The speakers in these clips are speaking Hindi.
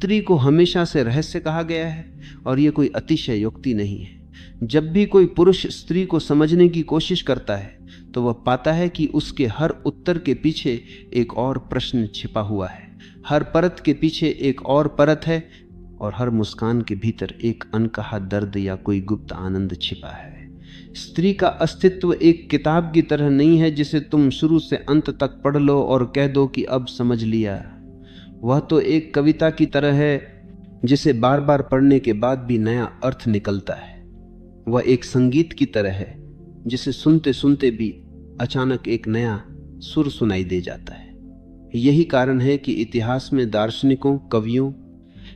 स्त्री को हमेशा से रहस्य कहा गया है और यह कोई अतिशयोक्ति नहीं है। जब भी कोई पुरुष स्त्री को समझने की कोशिश करता है तो वह पाता है कि उसके हर उत्तर के पीछे एक और प्रश्न छिपा हुआ है, हर परत के पीछे एक और परत है और हर मुस्कान के भीतर एक अनकहा दर्द या कोई गुप्त आनंद छिपा है। स्त्री का अस्तित्व एक किताब की तरह नहीं है जिसे तुम शुरू से अंत तक पढ़ लो और कह दो कि अब समझ लिया। वह तो एक कविता की तरह है जिसे बार बार पढ़ने के बाद भी नया अर्थ निकलता है। वह एक संगीत की तरह है जिसे सुनते सुनते भी अचानक एक नया सुर सुनाई दे जाता है। यही कारण है कि इतिहास में दार्शनिकों, कवियों,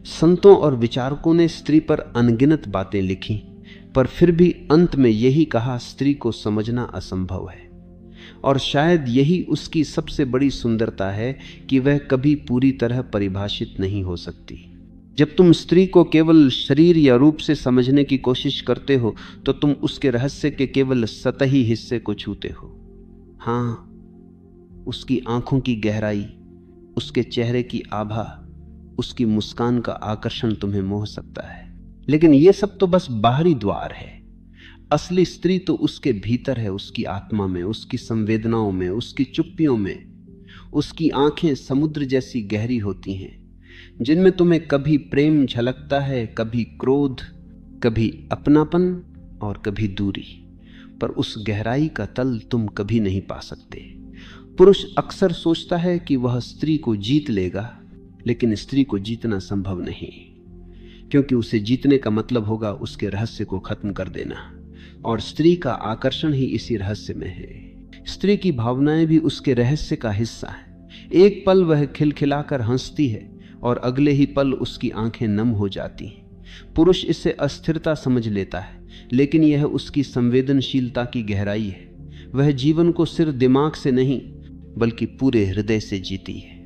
संतों और विचारकों ने स्त्री पर अनगिनत बातें लिखी, पर फिर भी अंत में यही कहा, स्त्री को समझना असंभव है। और शायद यही उसकी सबसे बड़ी सुंदरता है कि वह कभी पूरी तरह परिभाषित नहीं हो सकती। जब तुम स्त्री को केवल शरीर या रूप से समझने की कोशिश करते हो तो तुम उसके रहस्य के केवल सतही हिस्से को छूते हो। हाँ, उसकी आंखों की गहराई, उसके चेहरे की आभा, उसकी मुस्कान का आकर्षण तुम्हें मोह सकता है, लेकिन यह सब तो बस बाहरी द्वार है। असली स्त्री तो उसके भीतर है, उसकी आत्मा में, उसकी संवेदनाओं में, उसकी चुप्पियों में। उसकी आंखें समुद्र जैसी गहरी होती हैं, जिनमें तुम्हें कभी प्रेम झलकता है, कभी क्रोध, कभी अपनापन और कभी दूरी, पर उस गहराई का तल तुम कभी नहीं पा सकते। पुरुष अक्सर सोचता है कि वह स्त्री को जीत लेगा, लेकिन स्त्री को जीतना संभव नहीं, क्योंकि उसे जीतने का मतलब होगा उसके रहस्य को खत्म कर देना, और स्त्री का आकर्षण ही इसी रहस्य में है। स्त्री की भावनाएं भी उसके रहस्य का हिस्सा है। एक पल वह खिलखिलाकर हंसती है और अगले ही पल उसकी आंखें नम हो जाती हैं। पुरुष इसे अस्थिरता समझ लेता है, लेकिन यह उसकी संवेदनशीलता की गहराई है। वह जीवन को सिर्फ दिमाग से नहीं बल्कि पूरे हृदय से जीती है।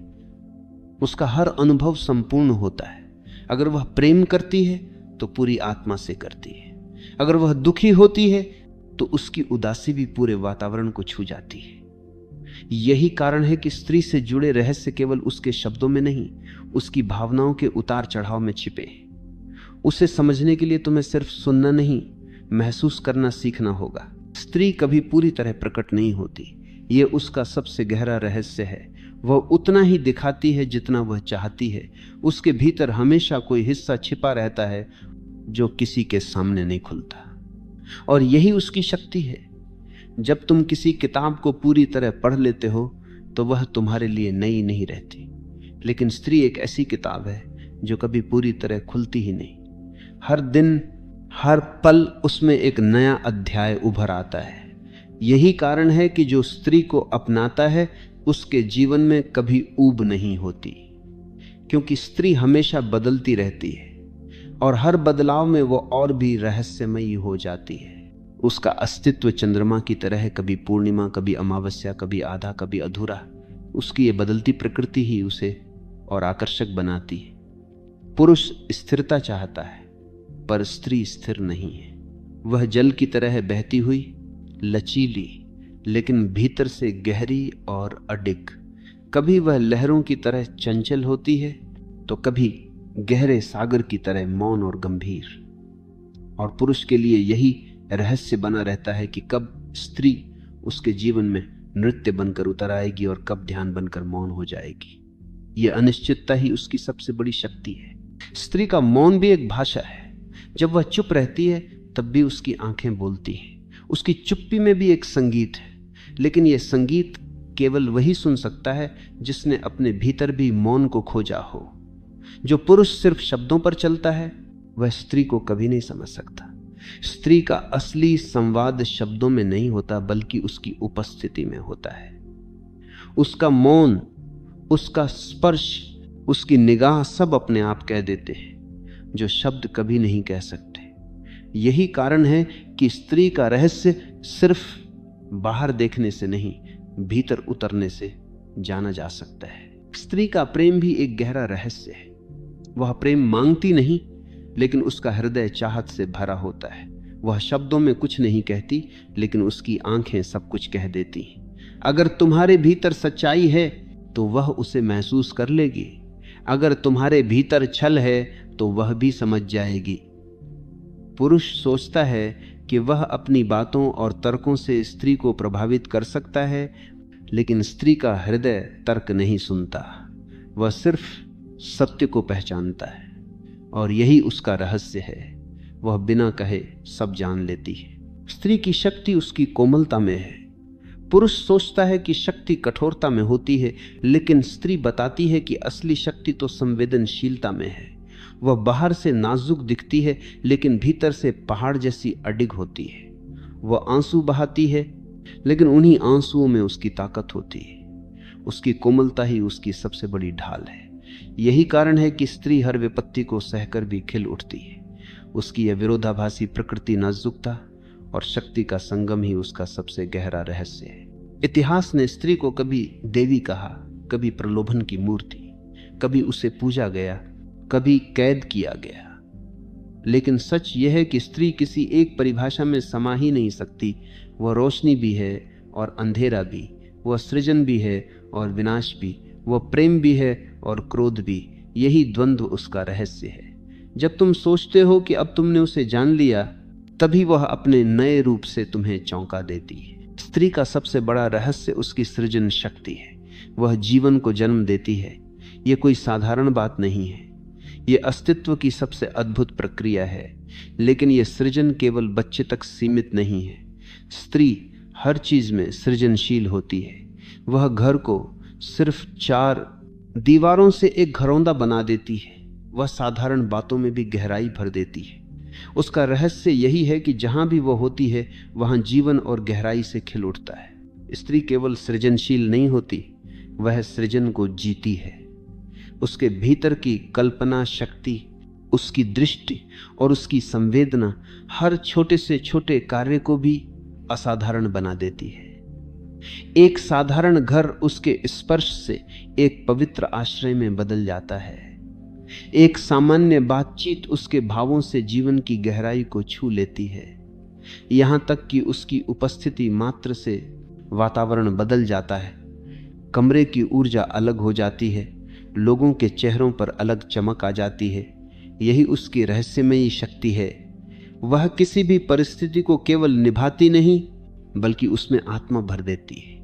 उसका हर अनुभव संपूर्ण होता है। अगर वह प्रेम करती है तो पूरी आत्मा से करती है। अगर वह दुखी होती है तो उसकी उदासी भी पूरे वातावरण को छू जाती है। यही कारण है कि स्त्री से जुड़े रहस्य केवल उसके शब्दों में नहीं, उसकी भावनाओं के उतार चढ़ाव में छिपे। उसे समझने के लिए तुम्हें सिर्फ सुनना नहीं, महसूस करना सीखना होगा। स्त्री कभी पूरी तरह प्रकट नहीं होती, यह उसका सबसे गहरा रहस्य है। वह उतना ही दिखाती है जितना वह चाहती है। उसके भीतर हमेशा कोई हिस्सा छिपा रहता है जो किसी के सामने नहीं खुलता, और यही उसकी शक्ति है। जब तुम किसी किताब को पूरी तरह पढ़ लेते हो तो वह तुम्हारे लिए नई नहीं रहती, लेकिन स्त्री एक ऐसी किताब है जो कभी पूरी तरह खुलती ही नहीं। हर दिन, हर पल उसमें एक नया अध्याय उभर आता है। यही कारण है कि जो स्त्री को अपनाता है उसके जीवन में कभी ऊब नहीं होती, क्योंकि स्त्री हमेशा बदलती रहती है और हर बदलाव में वो और भी रहस्यमयी हो जाती है। उसका अस्तित्व चंद्रमा की तरह है, कभी पूर्णिमा, कभी अमावस्या, कभी आधा, कभी अधूरा। उसकी ये बदलती प्रकृति ही उसे और आकर्षक बनाती है। पुरुष स्थिरता चाहता है पर स्त्री स्थिर नहीं है। वह जल की तरह है, बहती हुई, लचीली, लेकिन भीतर से गहरी और अडिग। कभी वह लहरों की तरह चंचल होती है तो कभी गहरे सागर की तरह मौन और गंभीर। और पुरुष के लिए यही रहस्य बना रहता है कि कब स्त्री उसके जीवन में नृत्य बनकर उतर आएगी और कब ध्यान बनकर मौन हो जाएगी। यह अनिश्चितता ही उसकी सबसे बड़ी शक्ति है। स्त्री का मौन भी एक भाषा है। जब वह चुप रहती है तब भी उसकी आंखें बोलती हैं। उसकी चुप्पी में भी एक संगीत है, लेकिन यह संगीत केवल वही सुन सकता है जिसने अपने भीतर भी मौन को खोजा हो। जो पुरुष सिर्फ शब्दों पर चलता है वह स्त्री को कभी नहीं समझ सकता। स्त्री का असली संवाद शब्दों में नहीं होता बल्कि उसकी उपस्थिति में होता है। उसका मौन, उसका स्पर्श, उसकी निगाह सब अपने आप कह देते हैं जो शब्द कभी नहीं कह सकते। यही कारण है कि स्त्री का रहस्य सिर्फ बाहर देखने से नहीं, भीतर उतरने से जाना जा सकता है। स्त्री का प्रेम भी एक गहरा रहस्य है। वह प्रेम मांगती नहीं, लेकिन उसका हृदय चाहत से भरा होता है। वह शब्दों में कुछ नहीं कहती, लेकिन उसकी आंखें सब कुछ कह देती हैं। अगर तुम्हारे भीतर सच्चाई है तो वह उसे महसूस कर लेगी। अगर तुम्हारे भीतर छल है तो वह भी समझ जाएगी। पुरुष सोचता है कि वह अपनी बातों और तर्कों से स्त्री को प्रभावित कर सकता है, लेकिन स्त्री का हृदय तर्क नहीं सुनता, वह सिर्फ सत्य को पहचानता है, और यही उसका रहस्य है। वह बिना कहे सब जान लेती है। स्त्री की शक्ति उसकी कोमलता में है। पुरुष सोचता है कि शक्ति कठोरता में होती है, लेकिन स्त्री बताती है कि असली शक्ति तो संवेदनशीलता में है। वह बाहर से नाजुक दिखती है, लेकिन भीतर से पहाड़ जैसी अडिग होती है। वह आंसू बहाती है, लेकिन उन्हीं आंसुओं में उसकी ताकत होती है। उसकी कोमलता ही उसकी सबसे बड़ी ढाल है। यही कारण है कि स्त्री हर विपत्ति को सहकर भी खिल उठती है। उसकी यह विरोधाभासी प्रकृति नाजुकता और शक्ति का संगम ही उसका सबसे गहरा रहस्य है। इतिहास ने स्त्री को कभी देवी कहा, कभी प्रलोभन की मूर्ति, कभी उसे पूजा गया, कभी कैद किया गया। लेकिन सच यह है कि स्त्री किसी एक परिभाषा में समा ही नहीं सकती। वह रोशनी भी है और अंधेरा भी, वह सृजन भी है और विनाश भी, वह प्रेम भी है और क्रोध भी। यही द्वंद्व उसका रहस्य है। जब तुम सोचते हो कि अब तुमने उसे जान लिया, तभी वह अपने नए रूप से तुम्हें चौंका देती है। स्त्री का सबसे बड़ा रहस्य उसकी सृजन शक्ति है। वह जीवन को जन्म देती है। यह कोई साधारण बात नहीं है, यह अस्तित्व की सबसे अद्भुत प्रक्रिया है। लेकिन यह सृजन केवल बच्चे तक सीमित नहीं है। स्त्री हर चीज में सृजनशील होती है। वह घर को सिर्फ 4 दीवारों से एक घरौंदा बना देती है। वह साधारण बातों में भी गहराई भर देती है। उसका रहस्य यही है कि जहां भी वह होती है, वहां जीवन और गहराई से खिल उठता है। स्त्री केवल सृजनशील नहीं होती, वह सृजन को जीती है। उसके भीतर की कल्पना शक्ति, उसकी दृष्टि और उसकी संवेदना हर छोटे से छोटे कार्य को भी असाधारण बना देती है। एक साधारण घर उसके स्पर्श से एक पवित्र आश्रय में बदल जाता है। एक सामान्य बातचीत उसके भावों से जीवन की गहराई को छू लेती है। यहां तक कि उसकी उपस्थिति मात्र से वातावरण बदल जाता है। कमरे की ऊर्जा अलग हो जाती है, लोगों के चेहरों पर अलग चमक आ जाती है। यही उसकी रहस्यमयी शक्ति है। वह किसी भी परिस्थिति को केवल निभाती नहीं, बल्कि उसमें आत्मा भर देती है।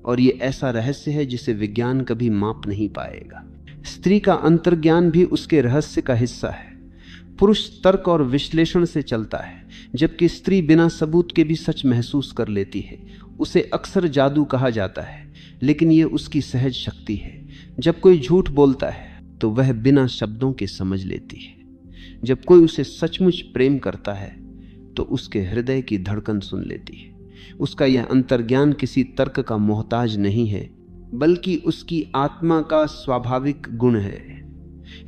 और ये ऐसा रहस्य है जिसे विज्ञान कभी माप नहीं पाएगा। स्त्री का अंतर्ज्ञान भी उसके रहस्य का हिस्सा है। पुरुष तर्क और विश्लेषण से चलता है, जबकि स्त्री बिना सबूत के भी सच महसूस कर लेती है। उसे अक्सर जादू कहा जाता है, लेकिन यह उसकी सहज शक्ति है। जब कोई झूठ बोलता है तो वह बिना शब्दों के समझ लेती है। जब कोई उसे सचमुच प्रेम करता है तो उसके हृदय की धड़कन सुन लेती है। उसका यह अंतर्ज्ञान किसी तर्क का मोहताज नहीं है, बल्कि उसकी आत्मा का स्वाभाविक गुण है।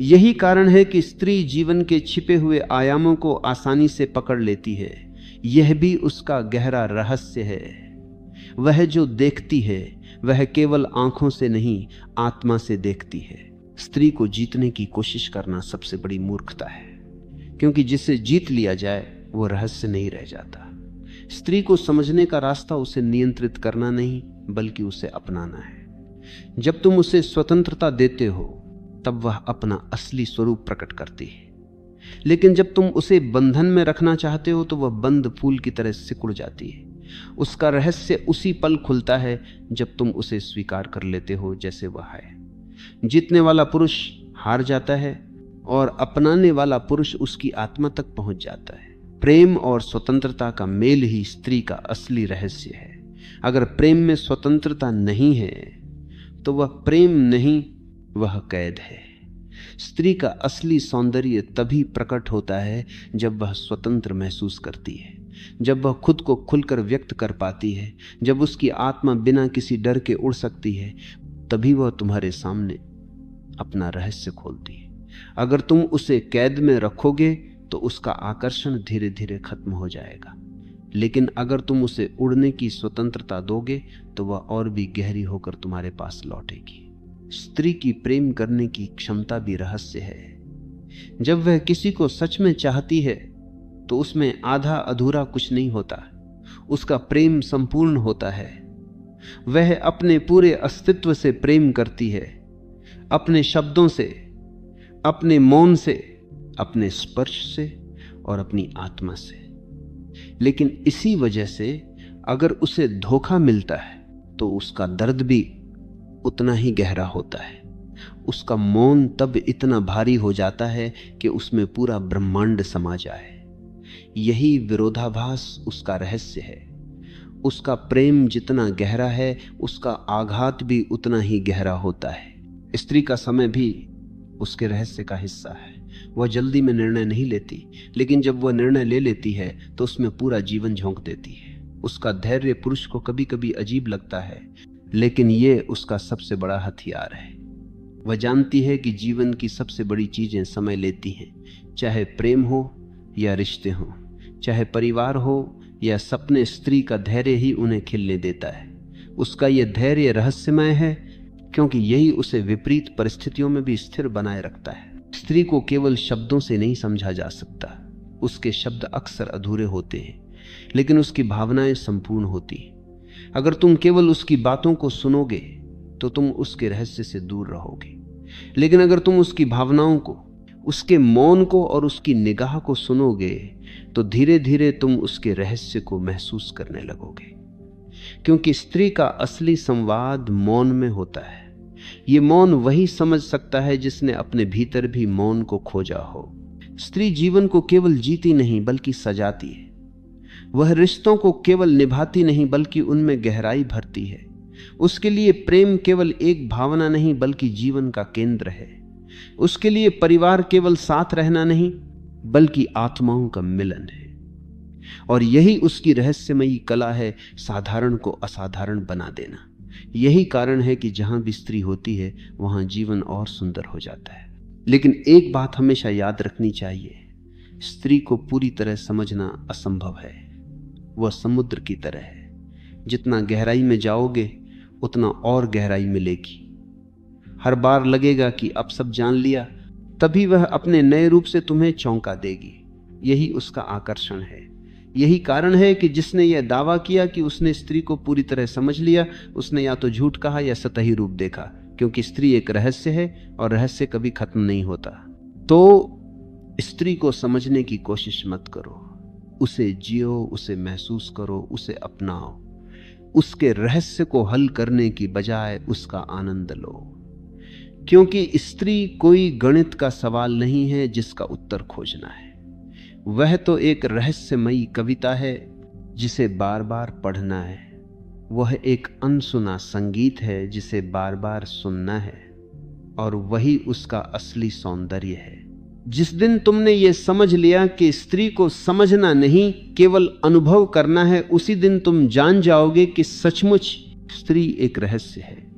यही कारण है कि स्त्री जीवन के छिपे हुए आयामों को आसानी से पकड़ लेती है। यह भी उसका गहरा रहस्य है। वह जो देखती है वह केवल आंखों से नहीं, आत्मा से देखती है। स्त्री को जीतने की कोशिश करना सबसे बड़ी मूर्खता है, क्योंकि जिसे जीत लिया जाए वो रहस्य नहीं रह जाता। स्त्री को समझने का रास्ता उसे नियंत्रित करना नहीं, बल्कि उसे अपनाना है। जब तुम उसे स्वतंत्रता देते हो तब वह अपना असली स्वरूप प्रकट करती है। लेकिन जब तुम उसे बंधन में रखना चाहते हो तो वह बंद फूल की तरह सिकुड़ जाती है। उसका रहस्य उसी पल खुलता है जब तुम उसे स्वीकार कर लेते हो जैसे वह है। जीतने वाला पुरुष हार जाता है और अपनाने वाला पुरुष उसकी आत्मा तक पहुंच जाता है। प्रेम और स्वतंत्रता का मेल ही स्त्री का असली रहस्य है। अगर प्रेम में स्वतंत्रता नहीं है तो वह प्रेम नहीं, वह कैद है। स्त्री का असली सौंदर्य तभी प्रकट होता है जब वह स्वतंत्र महसूस करती है, जब वह खुद को खुलकर व्यक्त कर पाती है, जब उसकी आत्मा बिना किसी डर के उड़ सकती है। तभी वह तुम्हारे सामने अपना रहस्य खोलती है। अगर तुम उसे कैद में रखोगे तो उसका आकर्षण धीरे धीरे खत्म हो जाएगा, लेकिन अगर तुम उसे उड़ने की स्वतंत्रता दोगे तो वह और भी गहरी होकर तुम्हारे पास लौटेगी। स्त्री की प्रेम करने की क्षमता भी रहस्य है। जब वह किसी को सच में चाहती है तो उसमें आधा अधूरा कुछ नहीं होता, उसका प्रेम संपूर्ण होता है। वह अपने पूरे अस्तित्व से प्रेम करती है। अपने शब्दों से, अपने मौन से, अपने स्पर्श से और अपनी आत्मा से। लेकिन इसी वजह से अगर उसे धोखा मिलता है तो उसका दर्द भी उतना ही गहरा होता है। उसका मौन तब इतना भारी हो जाता है कि उसमें पूरा ब्रह्मांड समा जाए। यही विरोधाभास उसका रहस्य है। उसका प्रेम जितना गहरा है, उसका आघात भी उतना ही गहरा होता है। स्त्री का समय भी उसके रहस्य का हिस्सा है। वह जल्दी में निर्णय नहीं लेती, लेकिन जब वह निर्णय ले लेती है तो उसमें पूरा जीवन झोंक देती है। उसका धैर्य पुरुष को कभी कभी अजीब लगता है, लेकिन ये उसका सबसे बड़ा हथियार है। वह जानती है कि जीवन की सबसे बड़ी चीजें समय लेती हैं, चाहे प्रेम हो या रिश्ते हो, चाहे परिवार हो या सपने। स्त्री का धैर्य ही उन्हें खिलने देता है। उसका यह धैर्य रहस्यमय है, क्योंकि यही उसे विपरीत परिस्थितियों में भी स्थिर बनाए रखता है। स्त्री को केवल शब्दों से नहीं समझा जा सकता। उसके शब्द अक्सर अधूरे होते हैं, लेकिन उसकी भावनाएं संपूर्ण होती हैं। अगर तुम केवल उसकी बातों को सुनोगे तो तुम उसके रहस्य से दूर रहोगे, लेकिन अगर तुम उसकी भावनाओं को, उसके मौन को और उसकी निगाह को सुनोगे तो धीरे धीरे तुम उसके रहस्य को महसूस करने लगोगे। क्योंकि स्त्री का असली संवाद मौन में होता है। ये मौन वही समझ सकता है जिसने अपने भीतर भी मौन को खोजा हो। स्त्री जीवन को केवल जीती नहीं बल्कि सजाती है। वह रिश्तों को केवल निभाती नहीं बल्कि उनमें गहराई भरती है। उसके लिए प्रेम केवल एक भावना नहीं बल्कि जीवन का केंद्र है। उसके लिए परिवार केवल साथ रहना नहीं बल्कि आत्माओं का मिलन है। और यही उसकी रहस्यमयी कला है, साधारण को असाधारण बना देना। यही कारण है कि जहां भी स्त्री होती है वहां जीवन और सुंदर हो जाता है। लेकिन एक बात हमेशा याद रखनी चाहिए, स्त्री को पूरी तरह समझना असंभव है। वह समुद्र की तरह है, जितना गहराई में जाओगे उतना और गहराई मिलेगी। हर बार लगेगा कि अब सब जान लिया, तभी वह अपने नए रूप से तुम्हें चौंका देगी। यही उसका आकर्षण है। यही कारण है कि जिसने यह दावा किया कि उसने स्त्री को पूरी तरह समझ लिया, उसने या तो झूठ कहा या सतही रूप देखा। क्योंकि स्त्री एक रहस्य है और रहस्य कभी खत्म नहीं होता। तो स्त्री को समझने की कोशिश मत करो, उसे जियो, उसे महसूस करो, उसे अपनाओ। उसके रहस्य को हल करने की बजाय उसका आनंद लो। क्योंकि स्त्री कोई गणित का सवाल नहीं है जिसका उत्तर खोजना है। वह तो एक रहस्यमयी कविता है जिसे बार बार पढ़ना है। वह एक अनसुना संगीत है जिसे बार बार सुनना है। और वही उसका असली सौंदर्य है। जिस दिन तुमने ये समझ लिया कि स्त्री को समझना नहीं केवल अनुभव करना है, उसी दिन तुम जान जाओगे कि सचमुच स्त्री एक रहस्य है।